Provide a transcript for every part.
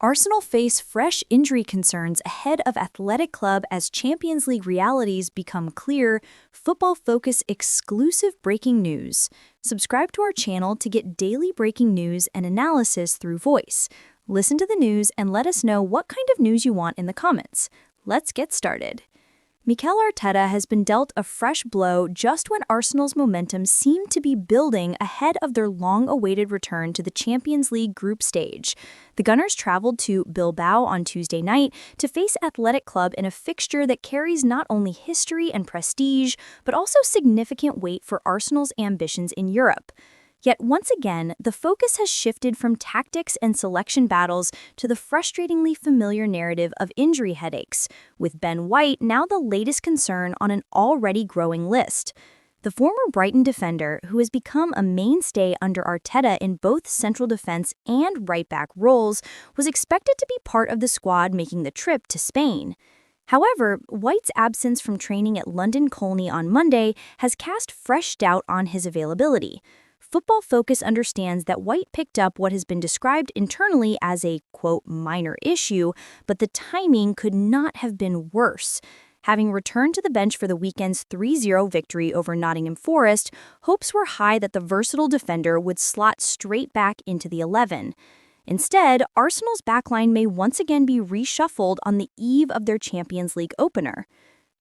Arsenal face fresh injury concerns ahead of Athletic Club as Champions League realities become clear. Football Focus exclusive breaking news. Subscribe to our channel to get daily breaking news and analysis through voice. Listen to the news and let us know what kind of news you want in the comments. Let's get started. Mikel Arteta has been dealt a fresh blow just when Arsenal's momentum seemed to be building ahead of their long-awaited return to the Champions League group stage. The Gunners traveled to Bilbao on Tuesday night to face Athletic Club in a fixture that carries not only history and prestige, but also significant weight for Arsenal's ambitions in Europe. Yet once again, the focus has shifted from tactics and selection battles to the frustratingly familiar narrative of injury headaches, with Ben White now the latest concern on an already growing list. The former Brighton defender, who has become a mainstay under Arteta in both central defense and right-back roles, was expected to be part of the squad making the trip to Spain. However, White's absence from training at London Colney on Monday has cast fresh doubt on his availability. Football Focus understands that White picked up what has been described internally as a, quote, minor issue, but the timing could not have been worse. Having returned to the bench for the weekend's 3-0 victory over Nottingham Forest, hopes were high that the versatile defender would slot straight back into the 11. Instead, Arsenal's backline may once again be reshuffled on the eve of their Champions League opener.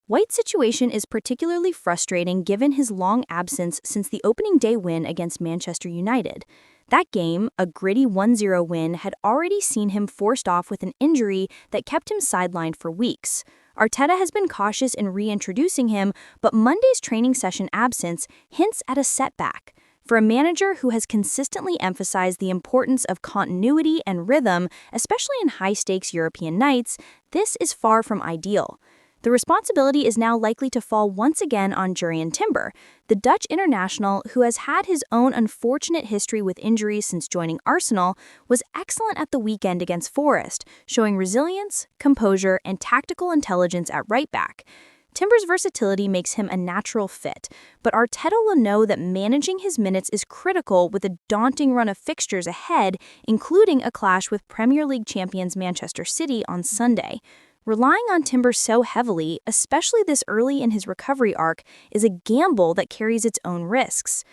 White's situation is particularly frustrating given his long absence since the opening day win against Manchester United. That game, a gritty 1-0 win, had already seen him forced off with an injury that kept him sidelined for weeks. Arteta has been cautious in reintroducing him, but Monday's training session absence hints at a setback. For a manager who has consistently emphasized the importance of continuity and rhythm, especially in high-stakes European nights, this is far from ideal. The responsibility is now likely to fall once again on Jurrien Timber. The Dutch international, who has had his own unfortunate history with injuries since joining Arsenal, was excellent at the weekend against Forest, showing resilience, composure, and tactical intelligence at right back. Timber's versatility makes him a natural fit, but Arteta will know that managing his minutes is critical with a daunting run of fixtures ahead, including a clash with Premier League champions Manchester City on Sunday. Relying on Timber so heavily, especially this early in his recovery arc, is a gamble that carries its own risks.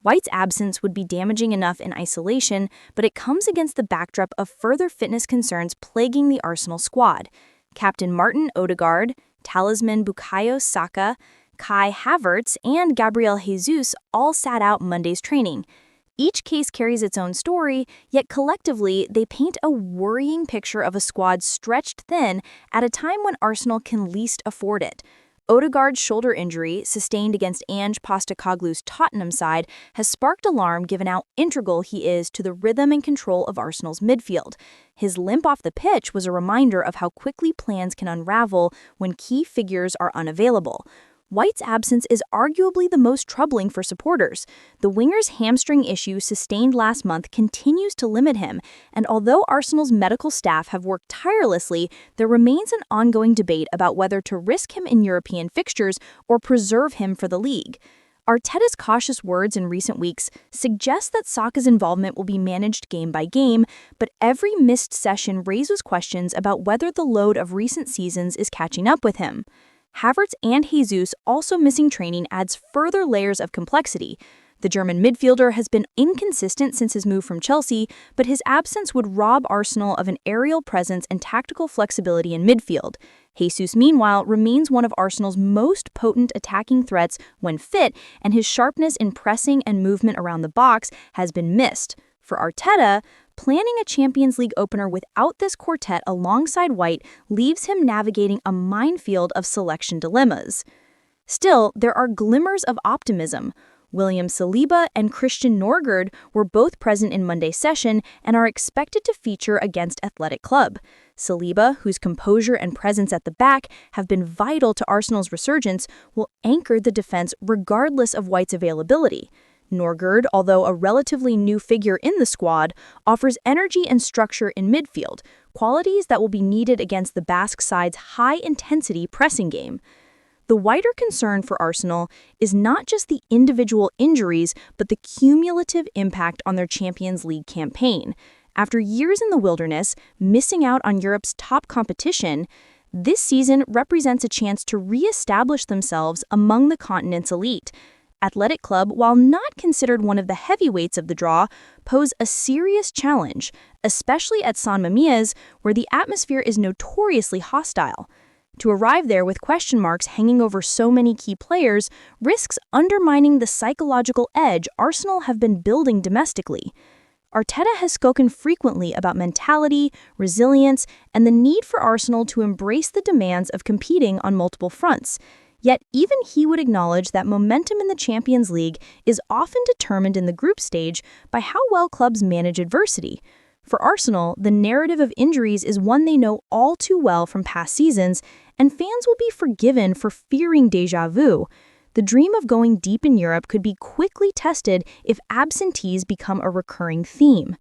White's absence would be damaging enough in isolation, but it comes against the backdrop of further fitness concerns plaguing the Arsenal squad. Captain Martin Ødegaard, talisman Bukayo Saka, Kai Havertz, and Gabriel Jesus all sat out Monday's training. Each case carries its own story, yet collectively they paint a worrying picture of a squad stretched thin at a time when Arsenal can least afford it. Odegaard's shoulder injury, sustained against Ange Postecoglou's Tottenham side, has sparked alarm given how integral he is to the rhythm and control of Arsenal's midfield. His limp off the pitch was a reminder of how quickly plans can unravel when key figures are unavailable. White's absence is arguably the most troubling for supporters. The winger's hamstring issue sustained last month continues to limit him, and although Arsenal's medical staff have worked tirelessly, there remains an ongoing debate about whether to risk him in European fixtures or preserve him for the league. Arteta's cautious words in recent weeks suggest that Saka's involvement will be managed game by game, but every missed session raises questions about whether the load of recent seasons is catching up with him. Havertz and Jesus also missing training adds further layers of complexity. The German midfielder has been inconsistent since his move from Chelsea, but his absence would rob Arsenal of an aerial presence and tactical flexibility in midfield. Jesus, meanwhile, remains one of Arsenal's most potent attacking threats when fit, and his sharpness in pressing and movement around the box has been missed. For Arteta, planning a Champions League opener without this quartet alongside White leaves him navigating a minefield of selection dilemmas. Still, there are glimmers of optimism. William Saliba and Christian Norgard were both present in Monday's session and are expected to feature against Athletic Club. Saliba, whose composure and presence at the back have been vital to Arsenal's resurgence, will anchor the defense regardless of White's availability. Norgard, although a relatively new figure in the squad, offers energy and structure in midfield, qualities that will be needed against the Basque side's high-intensity pressing game. The wider concern for Arsenal is not just the individual injuries, but the cumulative impact on their Champions League campaign. After years in the wilderness, missing out on Europe's top competition, this season represents a chance to re-establish themselves among the continent's elite. Athletic Club, while not considered one of the heavyweights of the draw, pose a serious challenge, especially at San Mamés, where the atmosphere is notoriously hostile. To arrive there with question marks hanging over so many key players risks undermining the psychological edge Arsenal have been building domestically. Arteta has spoken frequently about mentality, resilience, and the need for Arsenal to embrace the demands of competing on multiple fronts. Yet even he would acknowledge that momentum in the Champions League is often determined in the group stage by how well clubs manage adversity. For Arsenal, the narrative of injuries is one they know all too well from past seasons, and fans will be forgiven for fearing déjà vu. The dream of going deep in Europe could be quickly tested if absentees become a recurring theme.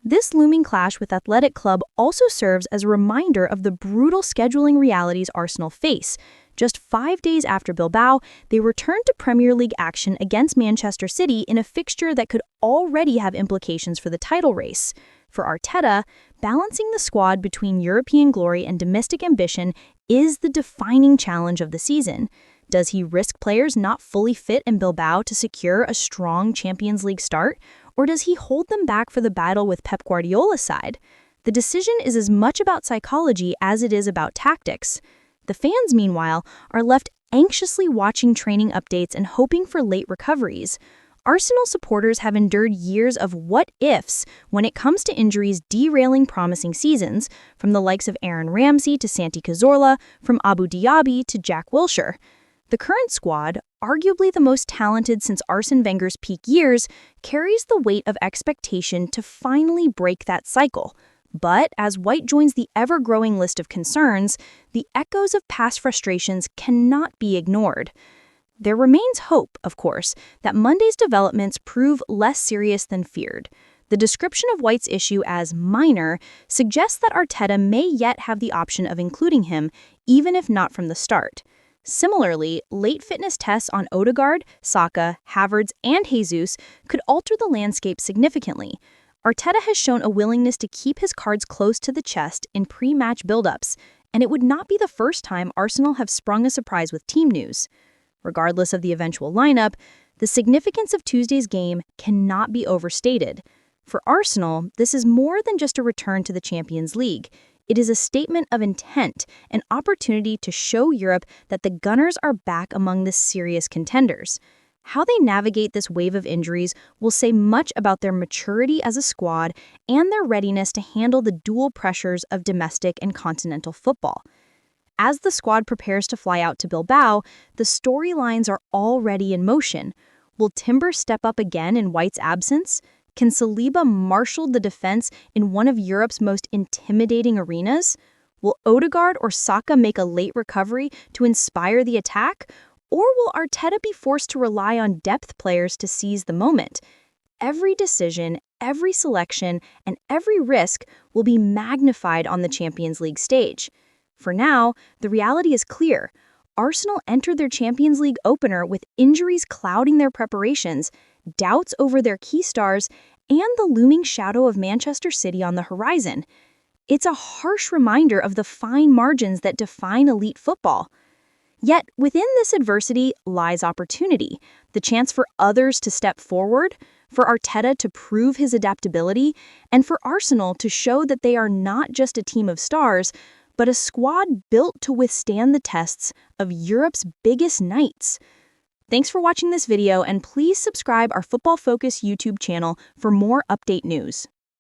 This looming clash with Athletic Club also serves as a reminder of the brutal scheduling realities Arsenal face. Just 5 days after Bilbao, they returned to Premier League action against Manchester City in a fixture that could already have implications for the title race. For Arteta, balancing the squad between European glory and domestic ambition is the defining challenge of the season. Does he risk players not fully fit in Bilbao to secure a strong Champions League start, or does he hold them back for the battle with Pep Guardiola's side? The decision is as much about psychology as it is about tactics. The fans, meanwhile, are left anxiously watching training updates and hoping for late recoveries. Arsenal supporters have endured years of what-ifs when it comes to injuries derailing promising seasons, from the likes of Aaron Ramsey to Santi Cazorla, from Abu Diaby to Jack Wilshere. The current squad, arguably the most talented since Arsene Wenger's peak years, carries the weight of expectation to finally break that cycle. But as White joins the ever-growing list of concerns, the echoes of past frustrations cannot be ignored. There remains hope, of course, that Monday's developments prove less serious than feared. The description of White's issue as minor suggests that Arteta may yet have the option of including him, even if not from the start. Similarly, late fitness tests on Odegaard, Saka, Havertz, and Jesus could alter the landscape significantly. Arteta has shown a willingness to keep his cards close to the chest in pre-match build-ups, and it would not be the first time Arsenal have sprung a surprise with team news. Regardless of the eventual lineup, the significance of Tuesday's game cannot be overstated. For Arsenal, this is more than just a return to the Champions League. It is a statement of intent, an opportunity to show Europe that the Gunners are back among the serious contenders. How they navigate this wave of injuries will say much about their maturity as a squad and their readiness to handle the dual pressures of domestic and continental football. As the squad prepares to fly out to Bilbao, the storylines are already in motion. Will Timber step up again in White's absence? Can Saliba marshal the defense in one of Europe's most intimidating arenas? Will Ødegaard or Saka make a late recovery to inspire the attack? Or will Arteta be forced to rely on depth players to seize the moment? Every decision, every selection, and every risk will be magnified on the Champions League stage. For now, the reality is clear. Arsenal entered their Champions League opener with injuries clouding their preparations, doubts over their key stars, and the looming shadow of Manchester City on the horizon. It's a harsh reminder of the fine margins that define elite football. Yet, within this adversity lies opportunity, the chance for others to step forward, for Arteta to prove his adaptability, and for Arsenal to show that they are not just a team of stars, but a squad built to withstand the tests of Europe's biggest nights. Thanks for watching this video, and please subscribe our Football Focus YouTube channel for more update news.